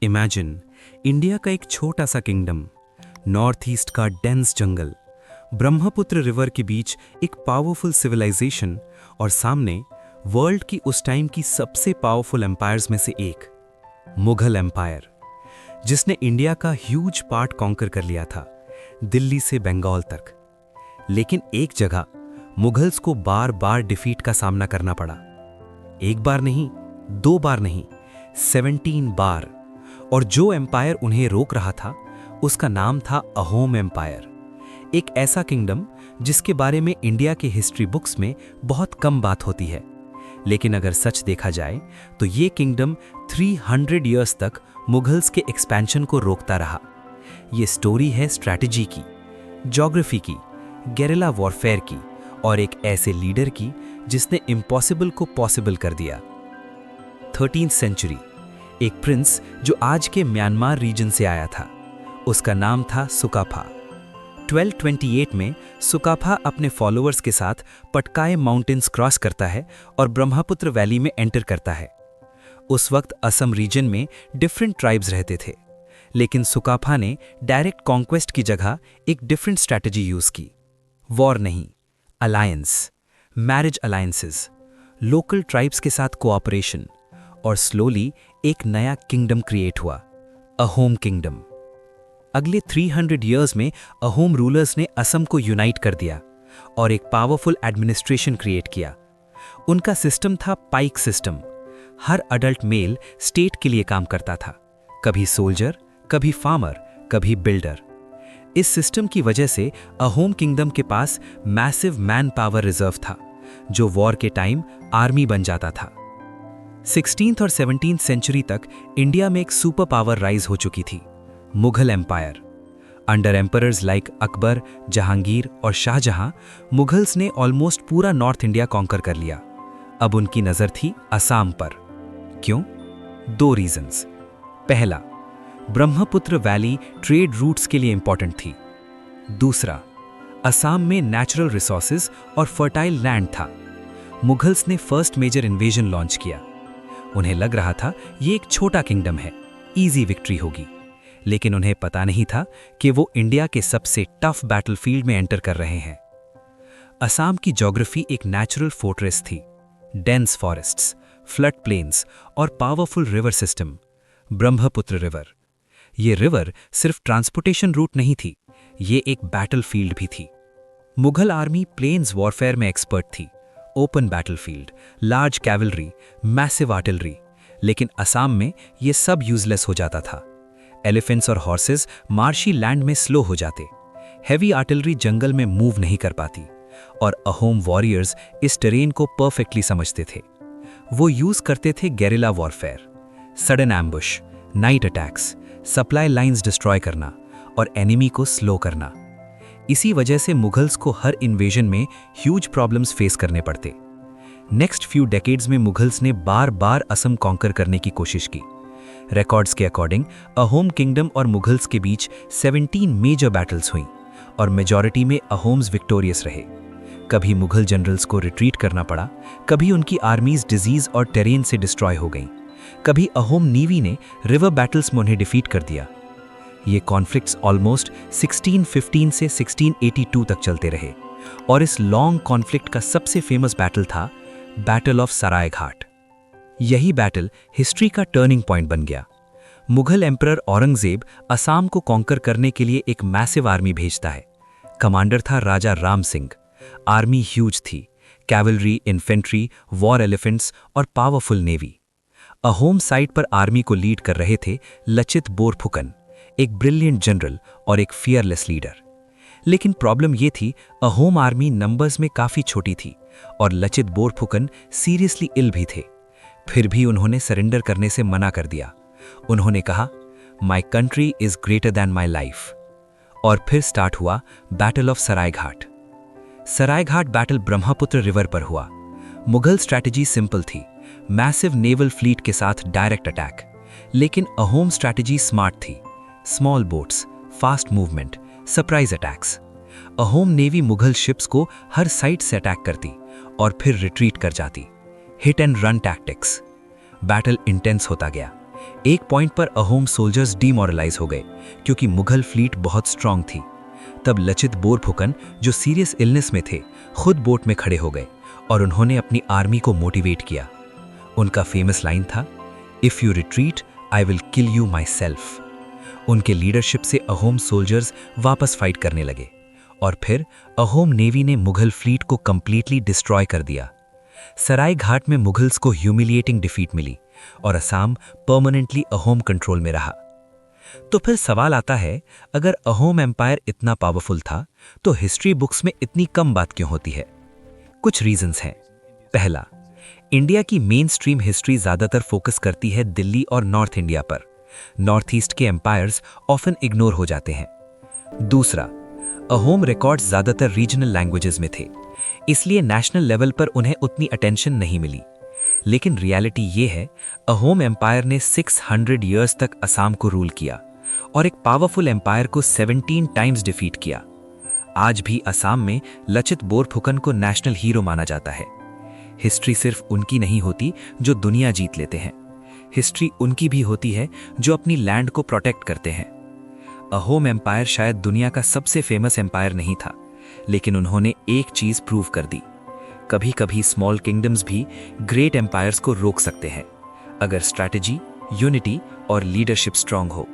Imagine India का एक छोटा सा किंगडम, नॉर्थ ईस्ट का डेंस जंगल, ब्रह्मपुत्र रिवर के बीच एक पावरफुल सिविलाइजेशन और सामने वर्ल्ड की उस टाइम की सबसे पावरफुल एम्पायर्स में से एक, मुगल एम्पायर, जिसने इंडिया का ह्यूज पार्ट कॉन्कर कर लिया था, दिल्ली से बंगाल तक। लेकिन एक जगह मुगल्स को बार बार डिफीट का सामना करना पड़ा। एक बार नहीं, 2 बार नहीं, 17 बार। और जो एम्पायर उन्हें रोक रहा था उसका नाम था अहोम एम्पायर, एक ऐसा किंगडम जिसके बारे में इंडिया के हिस्ट्री बुक्स में बहुत कम बात होती है। लेकिन अगर सच देखा जाए तो ये किंगडम 300 इयर्स तक मुगल्स के एक्सपेंशन को रोकता रहा। ये स्टोरी है स्ट्रैटेजी की, ज्योग्राफी की, गेरिला वॉरफेयर की और एक ऐसे लीडर की जिसने इम्पॉसिबल को पॉसिबल कर दिया। 13th सेंचुरी, एक प्रिंस जो आज के म्यांमार रीजन से आया था, उसका नाम था सुकाफा। 1228 में सुकाफा अपने फॉलोअर्स के साथ पटकाई माउंटेन्स क्रॉस करता है और ब्रह्मपुत्र वैली में एंटर करता है। उस वक्त असम रीजन में डिफरेंट ट्राइब्स रहते थे, लेकिन सुकाफा ने डायरेक्ट कॉन्क्वेस्ट की जगह एक डिफरेंट स्ट्रैटेजी यूज की। वॉर नहीं, alliance, marriage alliances, local tribes के साथ कोऑपरेशन, और स्लोली एक नया किंगडम क्रिएट हुआ, अहोम किंगडम। अगले 300 इयर्स में अहोम रूलर्स ने असम को यूनाइट कर दिया और एक पावरफुल एडमिनिस्ट्रेशन क्रिएट किया। उनका सिस्टम था पाइक सिस्टम। हर अडल्ट मेल स्टेट के लिए काम करता था, कभी सोल्जर, कभी फार्मर, कभी बिल्डर। इस सिस्टम की वजह से अहोम किंगडम के पास मैसिव मैन पावर रिजर्व था, जो वॉर के टाइम आर्मी बन जाता था। 16th और 17th सेंचुरी तक इंडिया में एक सुपर पावर राइज हो चुकी थी, Mughal empire. Under emperors like Akbar, Jahangir और शाहजहां, मुगल्स ने ऑलमोस्ट पूरा नॉर्थ इंडिया कॉन्कर कर लिया। अब उनकी नजर थी असम पर। क्यों? 2 रीजंस। पहला, ब्रह्मपुत्र वैली ट्रेड रूट्स के लिए इंपॉर्टेंट थी। दूसरा, असम में नेचुरल रिसोर्सेज और फर्टाइल लैंड था। मुगल्स ने फर्स्ट मेजर इन्वेजन लॉन्च किया। उन्हें लग रहा था ये एक छोटा किंगडम है, इजी विक्ट्री होगी। लेकिन उन्हें पता नहीं था कि वो इंडिया के सबसे टफ बैटलफील्ड में एंटर कर रहे हैं। असम की ज्योग्राफी एक नेचुरल फोर्ट्रेस थी, डेंस फॉरेस्ट्स, फ्लड प्लेन्स और powerful river system, Brahmaputra river. ये रिवर सिर्फ ट्रांसपोर्टेशन रूट नहीं थी, ये एक बैटलफील्ड भी थी। मुगल आर्मी प्लेन्स वॉरफेयर में एक्सपर्ट थी, open battlefield, large cavalry, massive artillery. लेकिन असम में ये सब यूजलेस हो जाता था। एलिफेंट्स और हॉर्सेस मार्शी लैंड में स्लो हो जाते, हैवी आर्टिलरी जंगल में मूव नहीं कर पाती, और अहोम वॉरियर्स इस टेरेन को परफेक्टली समझते थे। वो यूज करते थे guerrilla warfare, sudden ambush, night attacks, supply lines destroy करना और एनिमी को स्लो करना। इसी वजह से मुगल्स को हर इन्वेजन में ह्यूज प्रॉब्लम्स फेस करने पड़ते। नेक्स्ट फ्यू डेकेड्स में मुगल्स ने बार बार असम कॉन्कर करने की कोशिश की। रिकॉर्ड्स के अकॉर्डिंग अहोम किंगडम और मुगल्स के बीच 17 मेजर बैटल्स हुई और मेजॉरिटी में अहोम्स विक्टोरियस रहे। कभी मुगल जनरल्स को रिट्रीट करना पड़ा, कभी उनकी आर्मीज डिजीज और टेरेन से डिस्ट्रॉय हो गईं, कभी अहोम नेवी ने रिवर बैटल्स में उन्हें डिफीट कर दिया। ये कॉन्फ्लिक्ट्स ऑलमोस्ट 1615 से 1682 तक चलते रहे, और इस लॉन्ग कॉन्फ्लिक्ट का सबसे फेमस बैटल था बैटल ऑफ सरायघाट। यही बैटल हिस्ट्री का टर्निंग पॉइंट बन गया। मुगल एम्परर औरंगजेब असम को कॉन्कर करने के लिए एक मैसिव आर्मी भेजता है। कमांडर था राजा राम सिंह। आर्मी ह्यूज थी, कैवलरी, इन्फेंट्री, वॉर एलिफेंट्स और पावरफुल नेवी। अहोम साइड पर आर्मी को लीड कर रहे थे लचित बोरफुकन, एक ब्रिलियंट जनरल और एक फियरलेस लीडर। लेकिन प्रॉब्लम ये थी, अहोम आर्मी नंबर्स में काफी छोटी थी और लचित बोरफुकन सीरियसली इल भी थे। फिर भी उन्होंने सरेंडर करने से मना कर दिया। उन्होंने कहा, my country is greater than my life. और फिर स्टार्ट हुआ battle of Saraighat. Saraighat battle Brahmaputra river पर हुआ। मुगल स्ट्रैटेजी सिंपल थी, मैसिव नेवल फ्लीट के साथ डायरेक्ट अटैक। लेकिन अहोम स्ट्रैटेजी स्मार्ट थी, small boats, fast movement, surprise attacks. Ahom navy Mughal ships को हर साइड से अटैक करती और फिर रिट्रीट कर जाती, hit and run tactics. Battle intense होता गया, एक पॉइंट पर अहोम सोल्जर्स डीमोरलाइज हो गए क्योंकि मुगल फ्लीट बहुत स्ट्रांग थी। तब लचित बोरफुकन, जो सीरियस इलनेस में थे, खुद बोट में खड़े हो गए और उन्होंने अपनी आर्मी को मोटिवेट किया। उनका फेमस लाइन था, if you retreat I will kill you my self. उनके लीडरशिप से अहोम सोल्जर्स वापस फाइट करने लगे और फिर अहोम नेवी ने मुगल फ्लीट को कंप्लीटली डिस्ट्रॉय कर दिया। सराय घाट में मुगल्स को ह्यूमिलिएटिंग डिफीट मिली और असम परमानेंटली अहोम कंट्रोल में रहा। तो फिर सवाल आता है, अगर अहोम एम्पायर इतना पावरफुल था तो हिस्ट्री बुक्स में इतनी कम बात क्यों होती है? कुछ रीजंस हैं। पहला, इंडिया की मेन स्ट्रीम हिस्ट्री ज्यादातर फोकस करती है दिल्ली और नॉर्थ इंडिया पर। नॉर्थ ईस्ट के एम्पायर्स ऑफन इग्नोर हो जाते हैं। दूसरा, अहोम रिकॉर्ड्स ज्यादातर रीजनल लैंग्वेजेस में थे, इसलिए नेशनल लेवल पर उन्हें उतनी अटेंशन नहीं मिली। लेकिन रियलिटी ये है, अहोम एम्पायर ने 600 इयर्स तक असम को रूल किया और एक पावरफुल एम्पायर को 17 टाइम्स डिफीट किया। आज भी असम में लचित बोरफुकन को नेशनल हीरो माना जाता है। हिस्ट्री सिर्फ उनकी नहीं होती जो दुनिया जीत लेते हैं, हिस्ट्री उनकी भी होती है जो अपनी लैंड को प्रोटेक्ट करते हैं। अहोम एम्पायर शायद दुनिया का सबसे फेमस एम्पायर नहीं था, लेकिन उन्होंने एक चीज प्रूव कर दी, कभी कभी स्मॉल किंगडम्स भी ग्रेट एम्पायर्स को रोक सकते हैं, अगर स्ट्रैटेजी, यूनिटी और लीडरशिप स्ट्रांग हो।